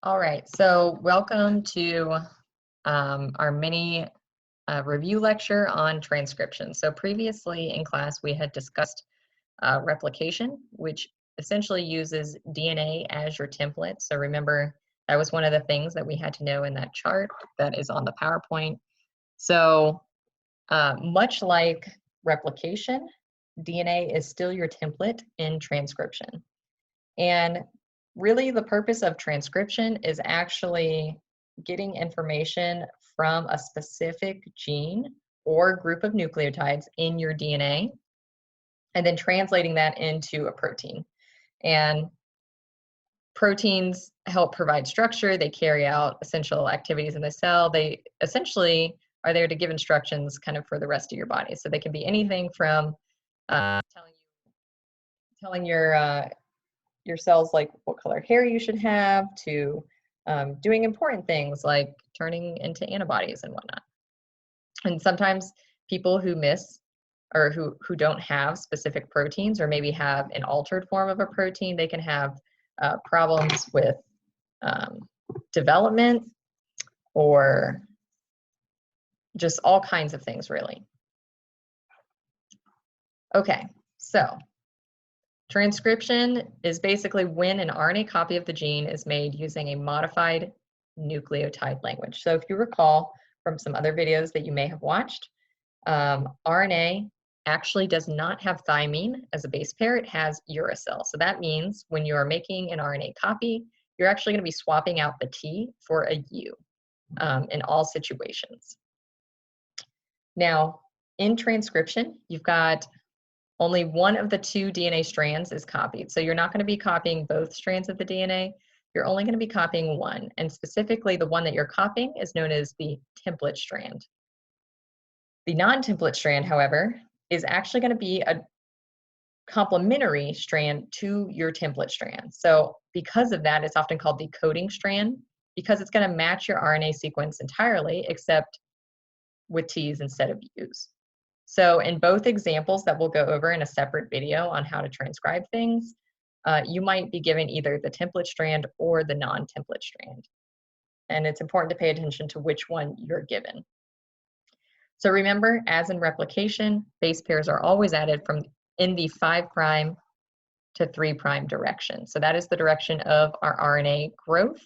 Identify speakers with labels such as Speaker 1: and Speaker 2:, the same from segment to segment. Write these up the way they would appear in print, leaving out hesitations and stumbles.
Speaker 1: All right, so welcome to our mini review lecture on transcription. So previously in class, we had discussed replication, which essentially uses DNA as your template. So remember, that was one of the things that we had to know in that chart that is on the PowerPoint. So much like replication, DNA is still your template in transcription. And really the purpose of transcription is actually getting information from a specific gene or group of nucleotides in your DNA and then translating that into a protein. And proteins help provide structure, they carry out essential activities in the cell. They essentially are there to give instructions kind of for the rest of your body. So they can be anything from telling your cells like what color hair you should have to doing important things like turning into antibodies and whatnot. And sometimes people who miss or who don't have specific proteins or maybe have an altered form of a protein, they can have problems with development or just all kinds of things really. Okay, so transcription is basically when an RNA copy of the gene is made using a modified nucleotide language. So if you recall from some other videos that you may have watched, RNA actually does not have thymine as a base pair, it has uracil. So that means when you are making an RNA copy, you're actually going to be swapping out the T for a U in all situations. Now, in transcription, you've got only one of the two DNA strands is copied. So you're not going to be copying both strands of the DNA. You're only going to be copying one. And specifically, the one that you're copying is known as the template strand. The non-template strand, however, is actually going to be a complementary strand to your template strand. So because of that, it's often called the coding strand because it's going to match your RNA sequence entirely, except with T's instead of U's. So in both examples that we'll go over in a separate video on how to transcribe things, you might be given either the template strand or the non-template strand. And it's important to pay attention to which one you're given. So remember, as in replication, base pairs are always added from in the 5' to 3' direction. So that is the direction of our RNA growth.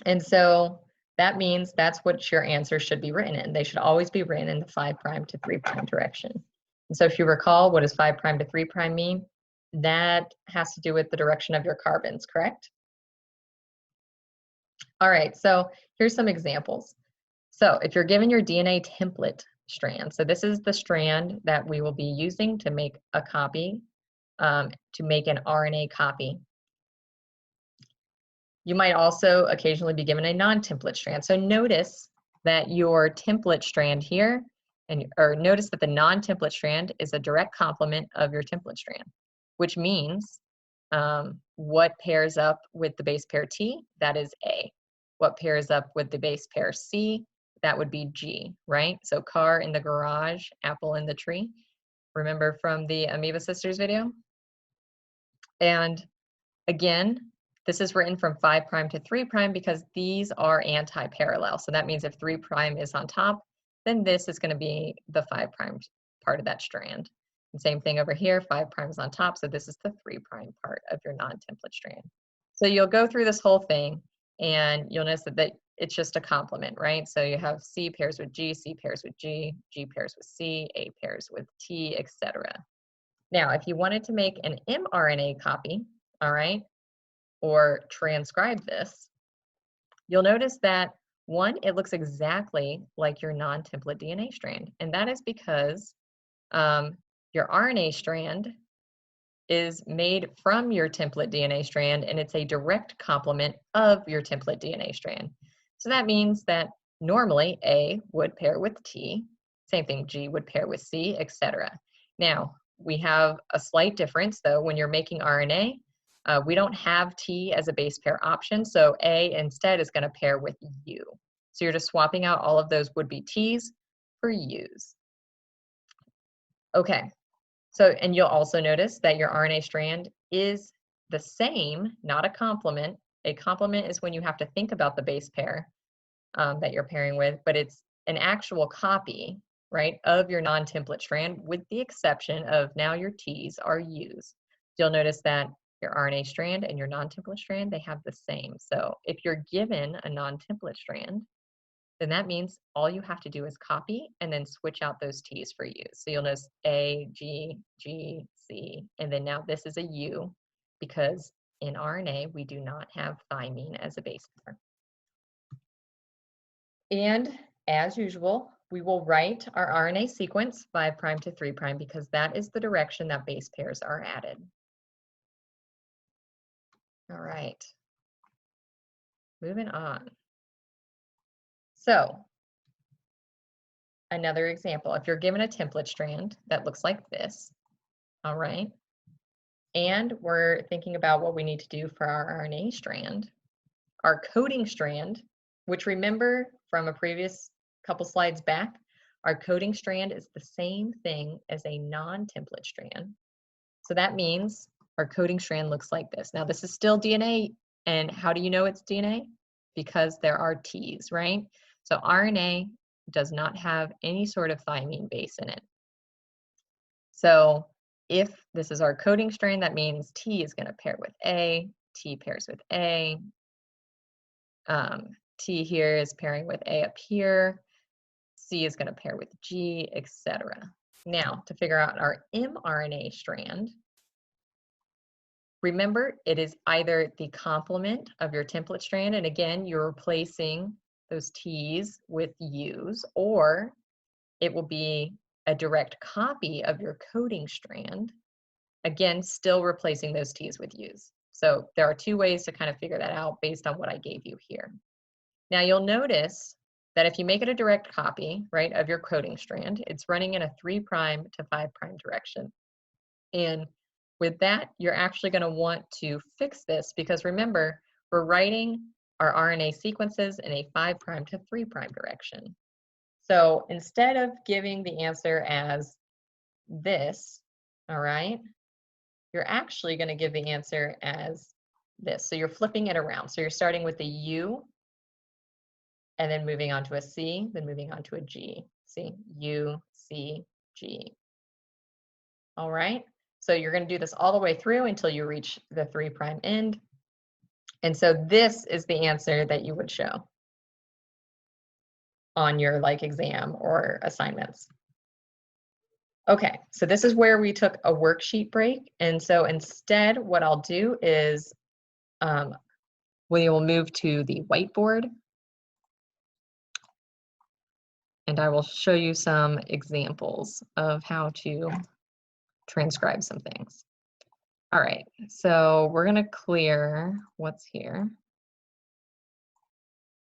Speaker 1: And so that means that's what your answer should be written in. They should always be written in the 5' to 3' direction. And so if you recall, what does 5' to 3' mean? That has to do with the direction of your carbons, correct? All right, so here's some examples. So if you're given your DNA template strand, so this is the strand that we will be using to make a copy, to make an RNA copy. You might also occasionally be given a non-template strand. So notice that your template strand here, or notice that the non-template strand is a direct complement of your template strand, which means what pairs up with the base pair T, that is A. What pairs up with the base pair C, that would be G, right? So car in the garage, apple in the tree. Remember from the Amoeba Sisters video? And again, this is written from 5' to 3' because these are anti-parallel. So that means if 3' is on top, then this is going to be the 5' part of that strand. And same thing over here, 5' is on top, so this is the 3' part of your non-template strand. So you'll go through this whole thing, and you'll notice that it's just a complement, right? So you have C pairs with G, C pairs with G, G pairs with C, A pairs with T, etc. Now, if you wanted to make an mRNA copy, all right, or transcribe this, you'll notice that one, it looks exactly like your non-template DNA strand. And that is because your RNA strand is made from your template DNA strand, and it's a direct complement of your template DNA strand. So that means that normally A would pair with T, same thing, G would pair with C, etc. Now, we have a slight difference though when you're making RNA. We don't have T as a base pair option, so A instead is going to pair with U. So you're just swapping out all of those would-be T's for U's. Okay, so and you'll also notice that your RNA strand is the same, not a complement. A complement is when you have to think about the base pair that you're pairing with, but it's an actual copy, right, of your non-template strand, with the exception of now your T's are U's. You'll notice that your RNA strand and your non-template strand, they have the same. So if you're given a non-template strand, then that means all you have to do is copy and then switch out those T's for U's. So you'll notice A, G, G, C, and then now this is a U, because in RNA, we do not have thymine as a base pair. And as usual, we will write our RNA sequence 5' to 3' because that is the direction that base pairs are added. All right, moving on. So another example, if you're given a template strand that looks like this, all right, and we're thinking about what we need to do for our RNA strand, our coding strand, which remember from a previous couple slides back, our coding strand is the same thing as a non-template strand. So that means our coding strand looks like this. Now this is still DNA, and how do you know it's DNA? Because there are T's, right? So RNA does not have any sort of thymine base in it. So if this is our coding strand, that means T is going to pair with A, T pairs with A, T here is pairing with A up here, C is going to pair with G, etc. Now, to figure out our mRNA strand, remember, it is either the complement of your template strand, and again, you're replacing those T's with U's, or it will be a direct copy of your coding strand, again, still replacing those T's with U's. So there are two ways to kind of figure that out based on what I gave you here. Now you'll notice that if you make it a direct copy, right, of your coding strand, it's running in a 3' to 5' direction. And with that, you're actually going to want to fix this because remember, we're writing our RNA sequences in a 5' to 3' direction. So instead of giving the answer as this, all right, you're actually going to give the answer as this. So you're flipping it around. So you're starting with a U, and then moving on to a C, then moving on to a G. See, U, C, G. All right, so you're going to do this all the way through until you reach the 3' end. And so this is the answer that you would show on your exam or assignments. Okay, so this is where we took a worksheet break. And so instead, what I'll do is we will move to the whiteboard. And I will show you some examples of how to transcribe some things. All right, so we're going to clear what's here.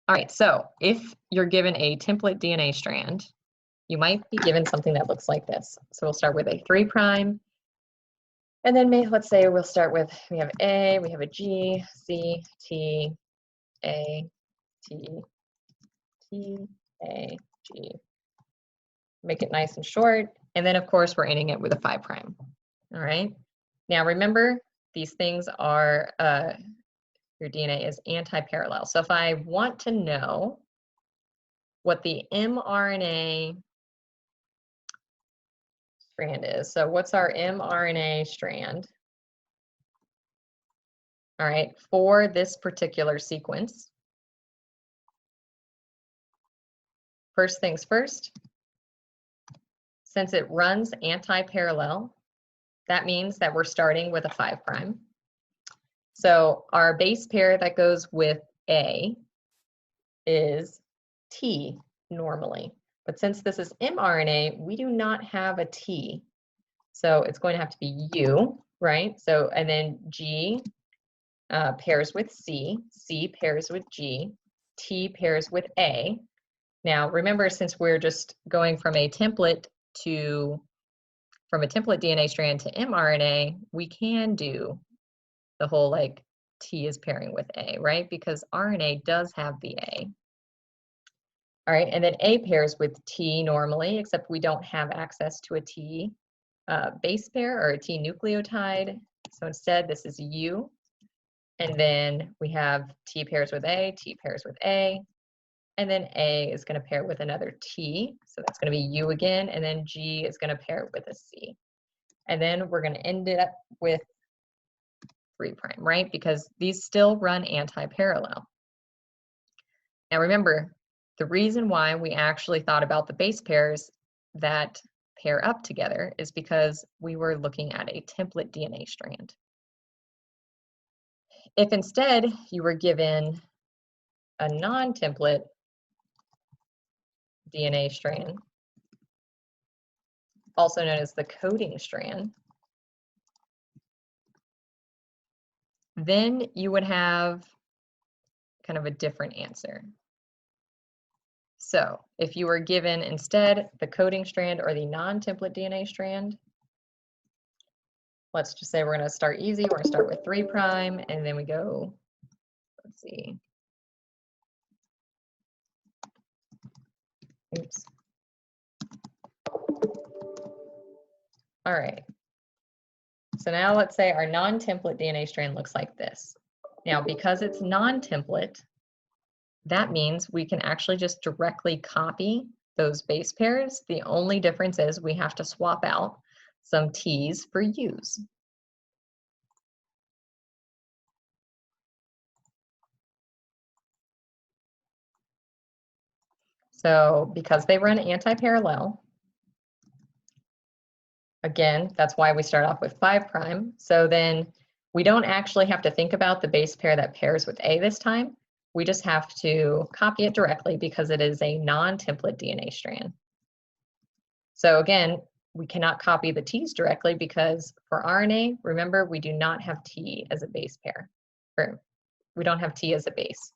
Speaker 1: All right, so if you're given a template DNA strand, you might be given something that looks like this. So we'll start with a 3', and then let's say we'll start with, we have A, we have a G, C, T, A, T, T, A, G. Make it nice and short. And then of course we're ending it with a 5'. All right. Now remember, these things are, your DNA is anti-parallel. So if I want to know what the mRNA strand is, so what's our mRNA strand? All right, for this particular sequence. First things first, since it runs anti-parallel, that means that we're starting with a 5'. So our base pair that goes with A is T normally. But since this is mRNA, we do not have a T. So it's going to have to be U, right? So, and then G pairs with C, C pairs with G, T pairs with A. Now, remember, since we're just going from a template DNA strand to mRNA, we can do the whole T is pairing with A, right? Because RNA does have the A. All right, and then A pairs with T normally, except we don't have access to a T base pair or a T nucleotide. So instead, this is U. And then we have T pairs with A, T pairs with A. And then A is going to pair with another T. So that's going to be U again. And then G is going to pair with a C. And then we're going to end it up with 3', right? Because these still run anti-parallel. Now remember, the reason why we actually thought about the base pairs that pair up together is because we were looking at a template DNA strand. If instead you were given a non-template DNA strand, also known as the coding strand, then you would have kind of a different answer. So if you were given instead the coding strand or the non-template DNA strand, let's just say we're going to start easy. We're going to start with 3', and then we go, let's see. Oops. All right. So now let's say our non-template DNA strand looks like this. Now, because it's non-template, that means we can actually just directly copy those base pairs. The only difference is we have to swap out some T's for U's. So because they run anti-parallel, again, that's why we start off with 5'. So then we don't actually have to think about the base pair that pairs with A this time. We just have to copy it directly because it is a non-template DNA strand. So again, we cannot copy the T's directly because for RNA, remember, we do not have T as a base pair. Or we don't have T as a base.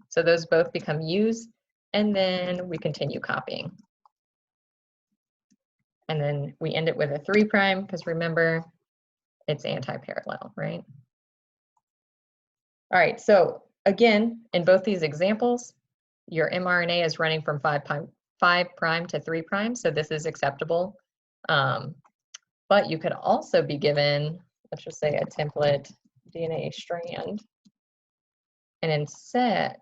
Speaker 1: So those both become U's, and then we continue copying. And then we end it with a 3', because remember, it's anti-parallel, right? All right, so again, in both these examples, your mRNA is running from 5' to 3', so this is acceptable. But you could also be given, let's just say, a template DNA strand. And instead,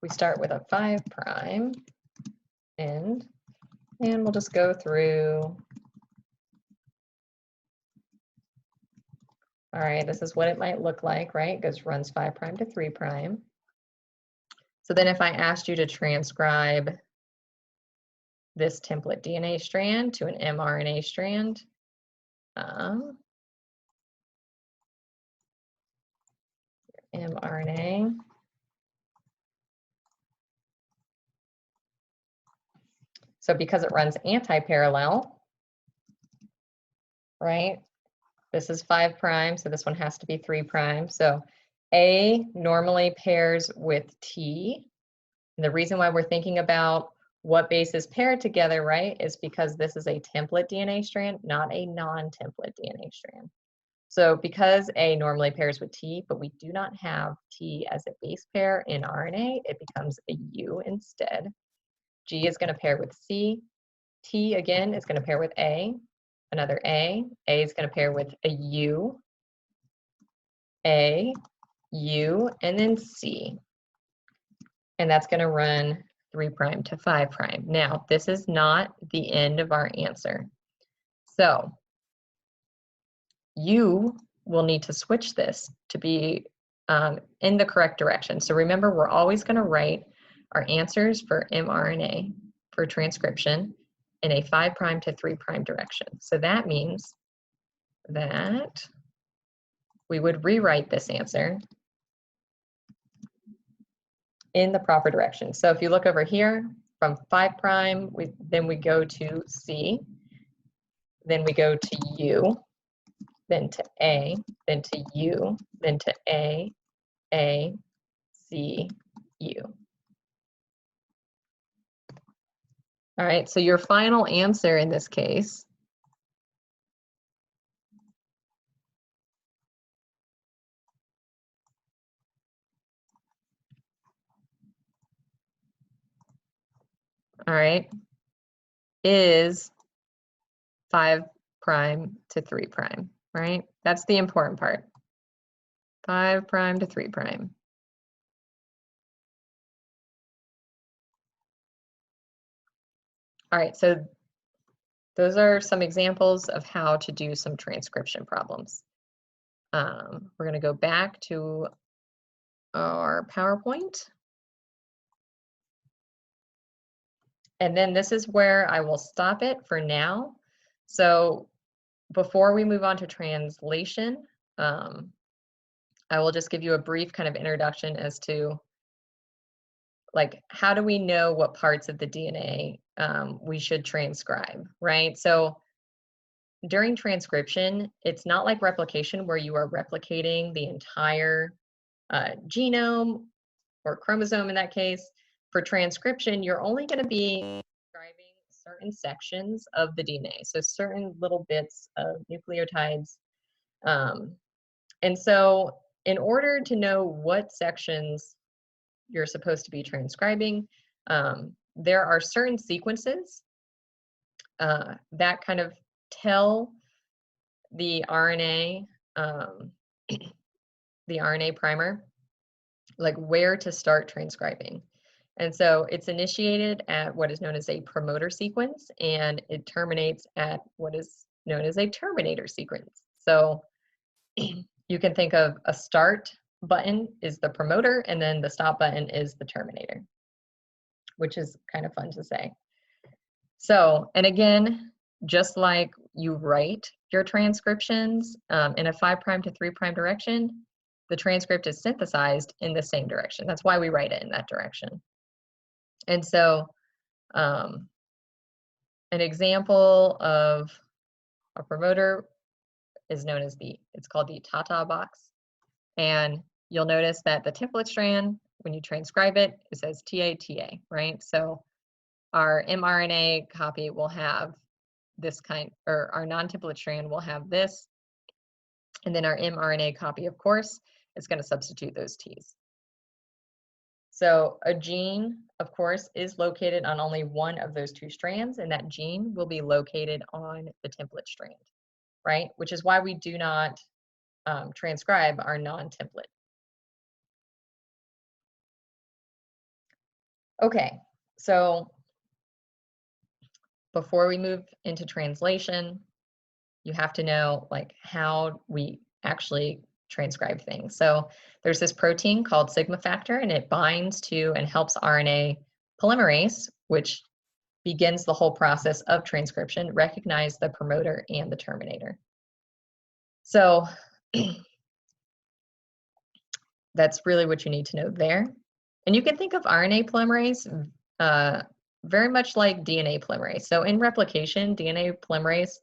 Speaker 1: we start with a 5' end, and we'll just go through. All right, this is what it might look like, right? It runs 5' to 3'. So then if I asked you to transcribe this template DNA strand to an mRNA strand, mRNA, so because it runs anti-parallel, right? This is 5', so this one has to be 3'. So A normally pairs with T. And the reason why we're thinking about what bases pair together, right, is because this is a template DNA strand, not a non-template DNA strand. So because A normally pairs with T, but we do not have T as a base pair in RNA, it becomes a U instead. G is going to pair with C. T, again, is going to pair with A. Another A. A is going to pair with a U. A, U, and then C. And that's going to run 3' to 5'. Now, this is not the end of our answer. So you will need to switch this to be in the correct direction. So remember, we're always going to write our answers for mRNA, for transcription, in a 5' to 3' direction. So that means that we would rewrite this answer in the proper direction. So if you look over here, from 5', then we go to C, then we go to U, then to A, then to U, then to A, C, U. All right, so your final answer in this case all right, is 5' to 3', right? That's the important part. 5' to 3'. All right, so those are some examples of how to do some transcription problems. We're going to go back to our PowerPoint. And then this is where I will stop it for now. So before we move on to translation, I will just give you a brief kind of introduction as to like, how do we know what parts of the DNA we should transcribe, right? So during transcription, it's not like replication where you are replicating the entire genome or chromosome in that case. For transcription, you're only going to be transcribing certain sections of the DNA, so certain little bits of nucleotides. And so in order to know what sections you're supposed to be transcribing, there are certain sequences that kind of tell the RNA, the RNA primer, like where to start transcribing. And so it's initiated at what is known as a promoter sequence, and it terminates at what is known as a terminator sequence. So you can think of a start button is the promoter, and then the stop button is the terminator, which is kind of fun to say. So, and again, just like you write your transcriptions in a 5' to 3' direction, the transcript is synthesized in the same direction. That's why we write it in that direction. And so an example of a promoter is known as it's called the Tata box. And you'll notice that the template strand, when you transcribe it, it says TATA, right? So our mRNA copy will have this kind, or our non-template strand will have this. And then our mRNA copy, of course, is going to substitute those T's. So a gene, of course, is located on only one of those two strands, and that gene will be located on the template strand, right? Which is why we do not transcribe our non-template. Okay, so before we move into translation, you have to know like how we actually transcribe things. So there's this protein called sigma factor, and it binds to and helps RNA polymerase, which begins the whole process of transcription, recognize the promoter and the terminator. So that's really what you need to know there. And you can think of RNA polymerase very much like DNA polymerase. So in replication, DNA polymerase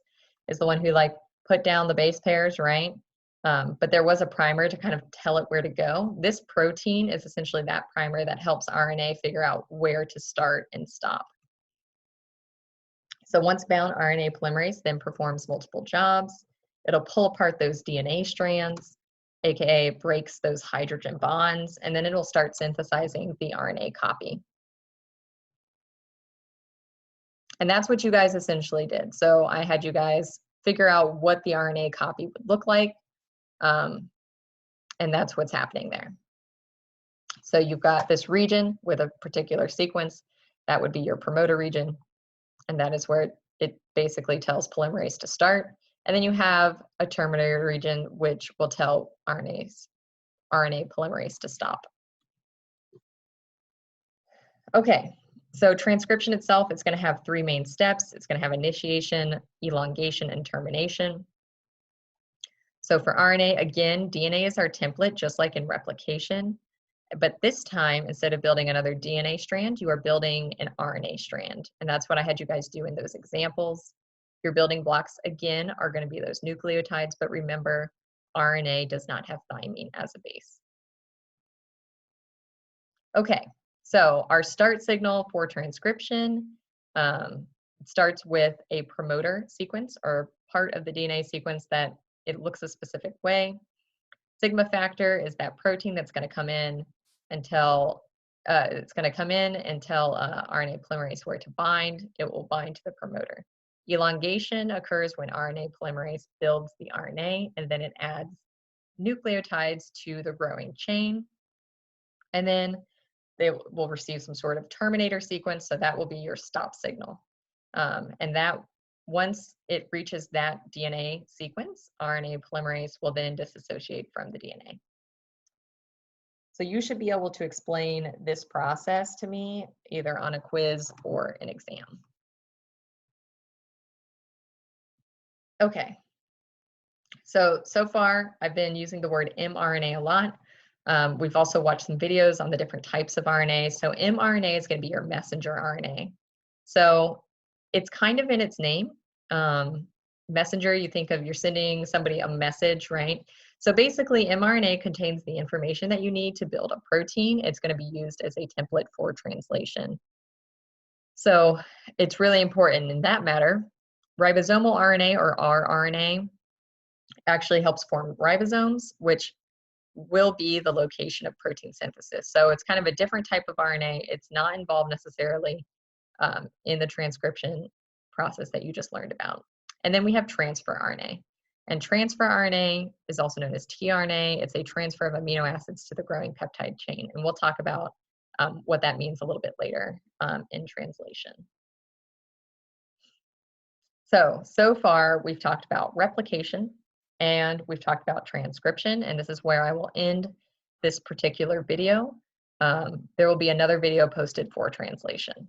Speaker 1: is the one who like put down the base pairs, right? But there was a primer to kind of tell it where to go. This protein is essentially that primer that helps RNA figure out where to start and stop. So once bound, RNA polymerase then performs multiple jobs. It'll pull apart those DNA strands, aka breaks those hydrogen bonds, and then it'll start synthesizing the RNA copy. And that's what you guys essentially did. So I had you guys figure out what the RNA copy would look like, and that's what's happening there. So you've got this region with a particular sequence. That would be your promoter region, and that is where it basically tells polymerase to start. And then you have a terminator region, which will tell RNA polymerase to stop. Okay, so transcription itself is going to have three main steps. It's going to have initiation, elongation, and termination. So for RNA, again, DNA is our template, just like in replication. But this time, instead of building another DNA strand, you are building an RNA strand. And that's what I had you guys do in those examples. Your building blocks, again, are going to be those nucleotides. But remember, RNA does not have thymine as a base. Okay, so our start signal for transcription starts with a promoter sequence, or part of the DNA sequence that it looks a specific way. Sigma factor is that protein that's going to come in and tell it's going to come in and tell RNA polymerase where to bind. It will bind to the promoter. Elongation occurs when RNA polymerase builds the RNA, and then it adds nucleotides to the growing chain. And then they will receive some sort of terminator sequence, so that will be your stop signal. And that once it reaches that DNA sequence, RNA polymerase will then disassociate from the DNA. So you should be able to explain this process to me either on a quiz or an exam. Okay, so far I've been using the word mRNA a lot. We've also watched some videos on the different types of RNA. So mRNA is going to be your messenger RNA. So it's kind of in its name. Messenger, you think of you're sending somebody a message, right? So basically mRNA contains the information that you need to build a protein. It's going to be used as a template for translation. So it's really important in that matter. Ribosomal RNA, or rRNA, actually helps form ribosomes, which will be the location of protein synthesis. So it's kind of a different type of RNA. It's not involved necessarily in the transcription process that you just learned about. And then we have transfer RNA. And transfer RNA is also known as tRNA. It's a transfer of amino acids to the growing peptide chain. And we'll talk about what that means a little bit later in translation. So far we've talked about replication and we've talked about transcription, and this is where I will end this particular video. There will be another video posted for translation.